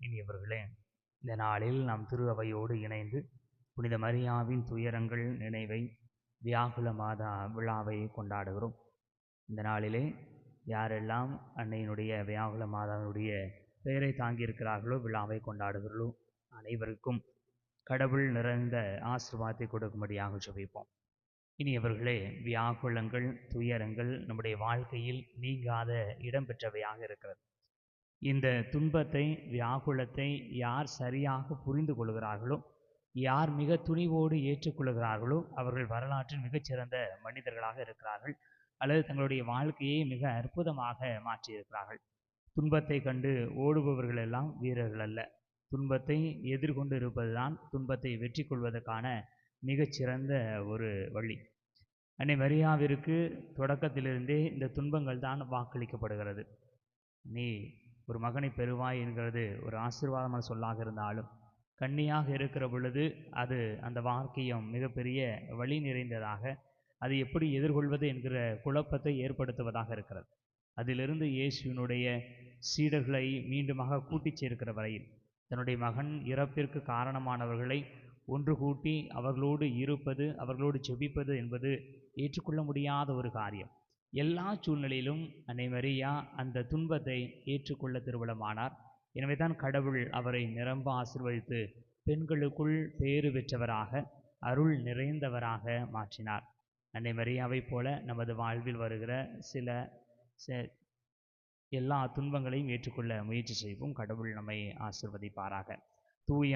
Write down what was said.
இனியவர்களே, இந்த நாளில் நாம் திரு அவையோடு இணைந்து புனித மரியாவின் துயரங்கள் நினைவை வியாகுல மாதா விழாவை கொண்டாடுகிறோம். இந்த நாளிலே யாரெல்லாம் அன்னையினுடைய வியாகுல மாதாவினுடைய பெயரை தாங்கியிருக்கிறார்களோ, விழாவை கொண்டாடுகிறோ அனைவருக்கும் கடவுள் நிறைந்த ஆசீர்வாதத்தை கொடுக்கும்படியாக ஜெபிப்போம். இனியவர்களே, வியாகுலங்கள் துயரங்கள் நம்முடைய வாழ்க்கையில் நீங்காத இடம்பெற்றவையாக இருக்கிறது. இந்த துன்பத்தை வியாகுலத்தை யார் சரியாக புரிந்து கொள்கிறார்களோ, யார் மிக துணிவோடு ஏற்றுக்கொள்கிறார்களோ அவர்கள் வரலாற்றில் மிகச்சிறந்த மனிதர்களாக இருக்கிறார்கள், அல்லது தங்களுடைய வாழ்க்கையை மிக அற்புதமாக மாற்றியிருக்கிறார்கள். துன்பத்தை கண்டு ஓடுபவர்கள் எல்லாம் வீரர்கள் அல்ல. துன்பத்தை எதிர்கொண்டு இருப்பதுதான் துன்பத்தை வெற்றி கொள்வதற்கான மிகச்சிறந்த ஒரு வழி. அன்னை மரியாவிற்கு தொடக்கத்திலிருந்தே இந்த துன்பங்கள் தான் வாக்களிக்கப்படுகிறது. நீ ஒரு மகனை பெறுவாய் என்கிறது ஒரு ஆசீர்வாதமான சொல்லாக இருந்தாலும், கன்னியாக இருக்கிற பொழுது அது அந்த வாக்கியம் மிகப்பெரிய வழி நிறைந்ததாக, அதை எப்படி எதிர்கொள்வது என்கிற குழப்பத்தை ஏற்படுத்துவதாக இருக்கிறது. அதிலிருந்து இயேசுவினுடைய சீடர்களை மீண்டுமாக கூட்டிச் சேர்க்கிற வரையில் தன்னுடைய மகன் இறப்பிற்கு காரணமானவர்களை ஒன்று கூட்டி அவர்களோடு இருப்பது, அவர்களோடு ஜெபிப்பது என்பது ஏற்றுக்கொள்ள முடியாத ஒரு காரியம். எல்லா சூழ்நிலையிலும் அன்னை மரியா அந்த துன்பத்தை ஏற்றுக்கொள்ள திருவுளமானார். எனவே தான் கடவுள் அவரை நிரம்ப ஆசீர்வதித்து பெண்களுக்குள் பேறு பெற்றவராக, அருள் நிறைந்தவராக மாற்றினார். அன்னை மரியாவை போல நமது வாழ்வில் வருகிற எல்லா துன்பங்களையும் ஏற்றுக்கொள்ள முயற்சி செய்வோம். கடவுள் நம்மை ஆசீர்வதிப்பாராக. தூய